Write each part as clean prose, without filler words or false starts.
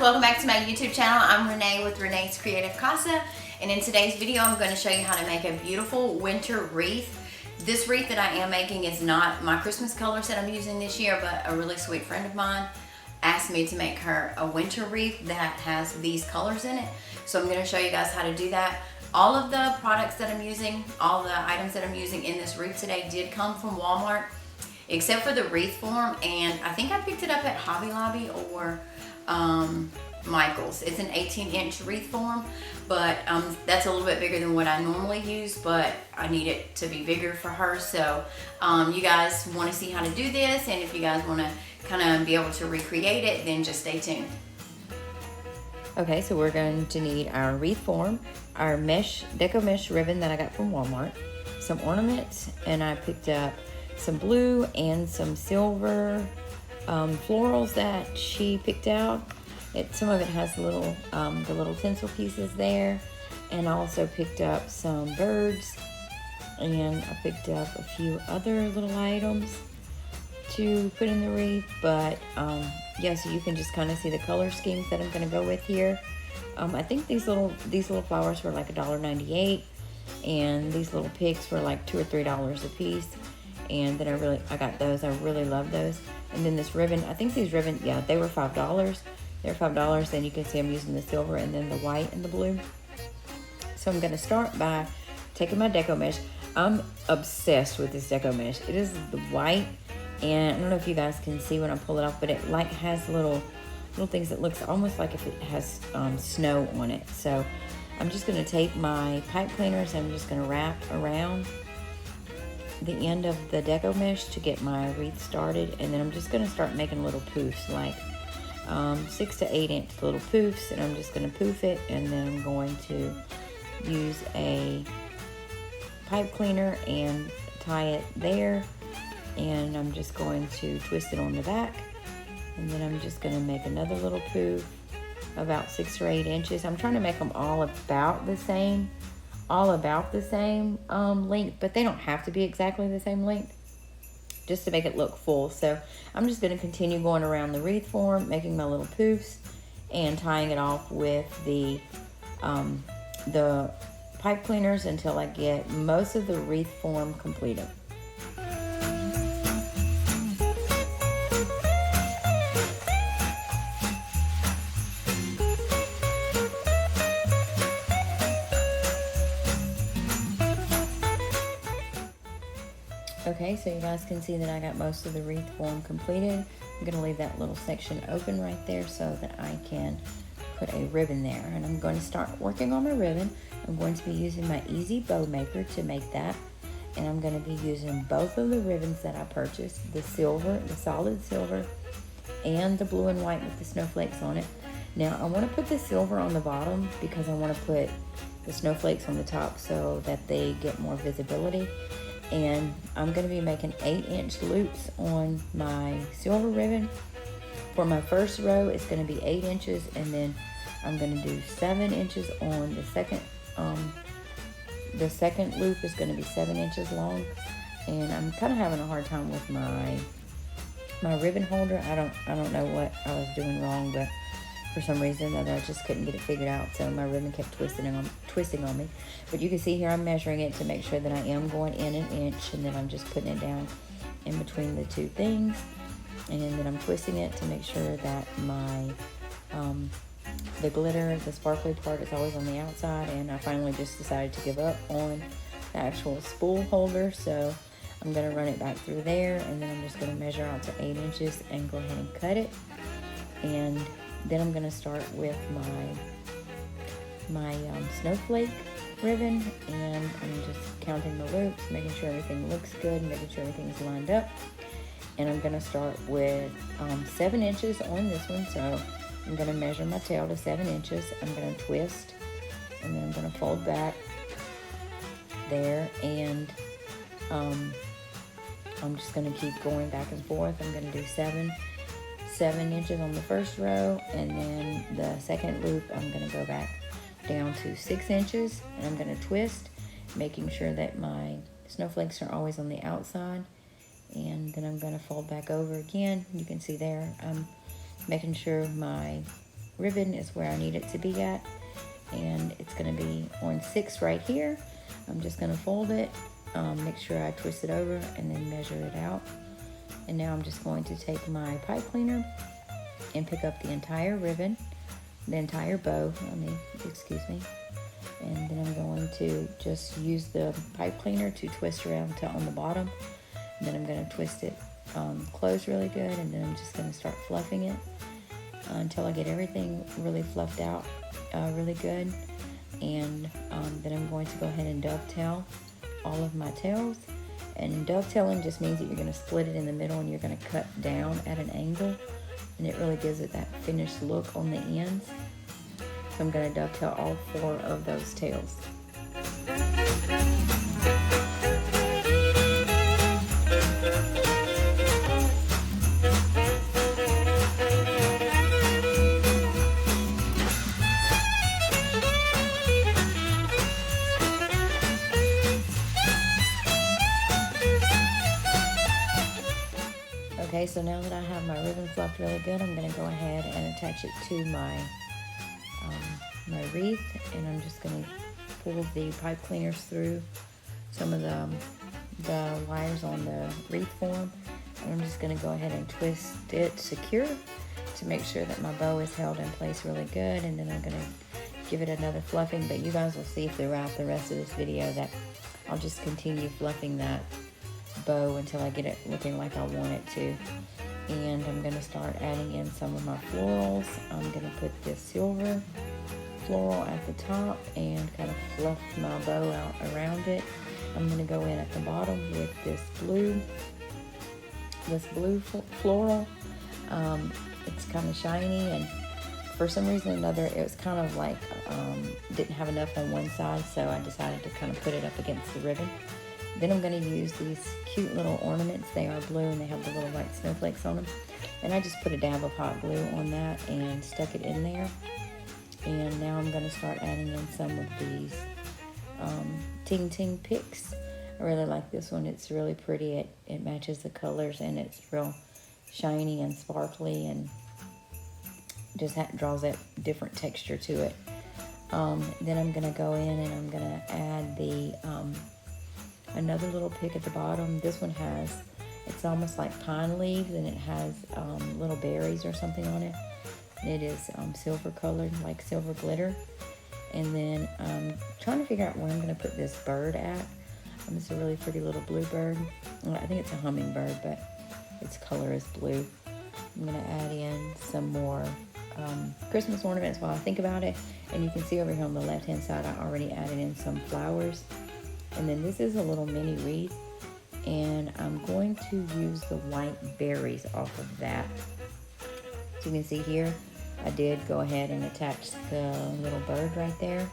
welcome back to my YouTube channel. I'm Renee with Renee's Creative Casa, and in today's video I'm going to show you how to make a beautiful winter wreath. This wreath that I am making is not my Christmas colors that I'm using this year, but a really sweet friend of mine asked me to make her a winter wreath that has these colors in it. So I'm going to show you guys how to do that. All of the products that I'm using, all the items that I'm using in this wreath today did come from Walmart, except for the Wreath Form, and I think I picked it up at Hobby Lobby or Michael's. It's an 18-inch Wreath Form, but that's a little bit bigger than what I normally use, but I need it to be bigger for her. So you guys want to see how to do this, and if you guys want to kind of be able to recreate it, then just stay tuned. Okay, so we're going to need our Wreath Form, our deco mesh ribbon that I got from Walmart, some ornaments, and I picked up some blue and some silver florals that she picked out. Some of it has the little tinsel pieces there, and I also picked up some birds, and I picked up a few other little items to put in the wreath. But yeah, so you can just kind of see the color schemes that I'm going to go with here. I think these little flowers were like $1.98, and these little picks were like $2 or $3 a piece. And then I got those. I really love those. And then this ribbon, I think these ribbons, yeah, they were $5. They're $5. Then you can see I'm using the silver and then the white and the blue. So I'm going to start by taking my deco mesh. I'm obsessed with this deco mesh. It is the white, and I don't know if you guys can see when I pull it off, but it like has little things that looks almost like if it has snow on it. So I'm just going to take my pipe cleaners and I'm just going to wrap around the end of the deco mesh to get my wreath started, and then I'm just going to start making little poofs, like 6 to 8 inch little poofs, and I'm just going to poof it, and then I'm going to use a pipe cleaner and tie it there, and I'm just going to twist it on the back, and then I'm just going to make another little poof about 6 or 8 inches. I'm trying to make them all about the same length, but they don't have to be exactly the same length, just to make it look full. So I'm just going to continue going around the wreath form, making my little poofs and tying it off with the pipe cleaners until I get most of the wreath form completed. Okay, so you guys can see that I got most of the wreath form completed. I'm going to leave that little section open right there so that I can put a ribbon there. And I'm going to start working on my ribbon. I'm going to be using my Easy Bow Maker to make that. And I'm going to be using both of the ribbons that I purchased, the silver, the solid silver, and the blue and white with the snowflakes on it. Now, I want to put the silver on the bottom because I want to put the snowflakes on the top so that they get more visibility. And I'm going to be making 8-inch loops on my silver ribbon. For my first row, it's going to be 8 inches, and then I'm going to do 7 inches on the second. The second loop is going to be 7 inches long, and I'm kind of having a hard time with my ribbon holder. I don't know what I was doing wrong, but for some reason or other, I just couldn't get it figured out, so my ribbon kept twisting on me. But you can see here I'm measuring it to make sure that I am going in an inch, and then I'm just putting it down in between the two things, and then I'm twisting it to make sure that my the glitter, the sparkly part, is always on the outside. And I finally just decided to give up on the actual spool holder, so I'm going to run it back through there, and then I'm just going to measure out to 8 inches and go ahead and cut it. And then I'm going to start with my snowflake ribbon, and I'm just counting the loops, making sure everything looks good, making sure everything's lined up. And I'm going to start with 7 inches on this one, so I'm going to measure my tail to 7 inches. I'm going to twist, and then I'm going to fold back there, and I'm just going to keep going back and forth. I'm going to do 7 inches on the first row, and then the second loop I'm going to go back down to 6 inches, and I'm going to twist, making sure that my snowflakes are always on the outside, and then I'm going to fold back over again. You can see there I'm making sure my ribbon is where I need it to be at. And it's gonna be on 6 right here. I'm just gonna fold it, make sure I twist it over and then measure it out. And now I'm just going to take my pipe cleaner and pick up the entire ribbon, the entire bow, excuse me. And then I'm going to just use the pipe cleaner to twist around to on the bottom. And then I'm gonna twist it closed really good, and then I'm just gonna start fluffing it until I get everything really fluffed out really good. And then I'm going to go ahead and dovetail all of my tails. And dovetailing just means that you're going to split it in the middle and you're going to cut down at an angle, and it really gives it that finished look on the ends. So I'm going to dovetail all 4 of those tails. Okay, so now that I have my ribbon fluffed really good, I'm going to go ahead and attach it to my my wreath, and I'm just going to pull the pipe cleaners through some of the wires on the wreath form, and I'm just going to go ahead and twist it secure to make sure that my bow is held in place really good. And then I'm going to give it another fluffing, but you guys will see throughout the rest of this video that I'll just continue fluffing that bow until I get it looking like I want it to. And I'm going to start adding in some of my florals. I'm going to put this silver floral at the top and kind of fluff my bow out around it. I'm going to go in at the bottom with this blue floral. It's kind of shiny, and for some reason or another it was kind of like didn't have enough on one side, so I decided to kind of put it up against the ribbon. Then I'm going to use these cute little ornaments. They are blue and they have the little white snowflakes on them. And I just put a dab of hot glue on that and stuck it in there. And now I'm going to start adding in some of these Ting Ting picks. I really like this one. It's really pretty. It matches the colors, and it's real shiny and sparkly, and just draws that different texture to it. Then I'm going to go in and I'm going to add the another little pick at the bottom. This one it's almost like pine leaves, and it has little berries or something on it. And it is silver colored, like silver glitter. And then I'm trying to figure out where I'm going to put this bird at. It's a really pretty little blue bird. I think it's a hummingbird, but its color is blue. I'm going to add in some more Christmas ornaments while I think about it. And you can see over here on the left hand side, I already added in some flowers. And then this is a little mini wreath, and I'm going to use the white berries off of that. So you can see here, I did go ahead and attach the little bird right there,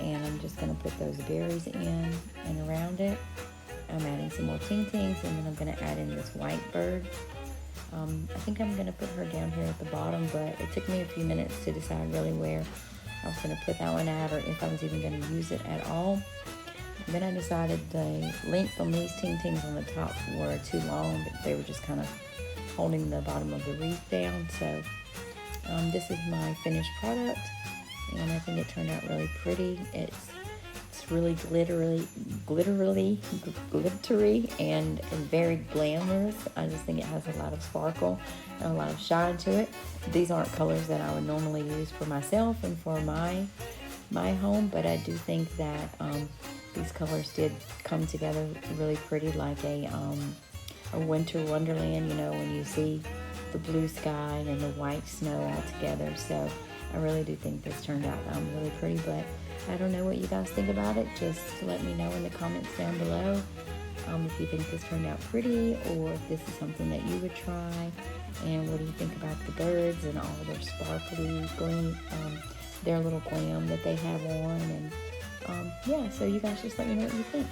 and I'm just going to put those berries in and around it. I'm adding some more Ting Tings, and then I'm going to add in this white bird. I think I'm going to put her down here at the bottom, but it took me a few minutes to decide really where I was going to put that one at, or if I was even going to use it at all. Then I decided the length on these Ting Tings on the top were too long. They were just kind of holding the bottom of the wreath down. So this is my finished product, and I think it turned out really pretty. It's really glittery and very glamorous. I just think it has a lot of sparkle and a lot of shine to it. These aren't colors that I would normally use for myself and for my home, but I do think that these colors did come together really pretty, like a winter wonderland, you know, when you see the blue sky and the white snow all together. So I really do think this turned out really pretty, but I don't know what you guys think about it. Just let me know in the comments down below if you think this turned out pretty, or if this is something that you would try. And what do you think about the birds and all their sparkly gleam, their little glam that they have on? And yeah, so you guys just let me know what you think.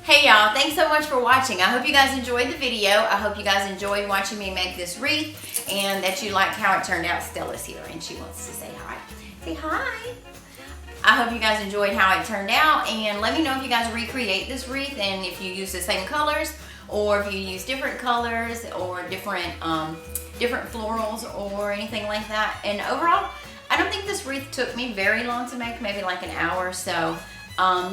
Hey y'all, thanks so much for watching. I hope you guys enjoyed the video. I hope you guys enjoyed watching me make this wreath and that you liked how it turned out. Stella's here and she wants to say hi. Say hi. I hope you guys enjoyed how it turned out, and let me know if you guys recreate this wreath and if you use the same colors or if you use different colors or different florals or anything like that. And overall, I don't think this wreath took me very long to make, maybe like an hour or so.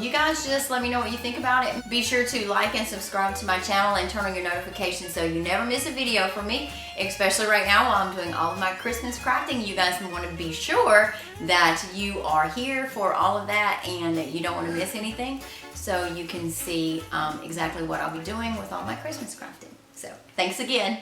You guys just let me know what you think about it. Be sure to like and subscribe to my channel and turn on your notifications so you never miss a video from me, especially right now while I'm doing all of my Christmas crafting. You guys want to be sure that you are here for all of that and that you don't want to miss anything, so you can see exactly what I'll be doing with all my Christmas crafting. So thanks again.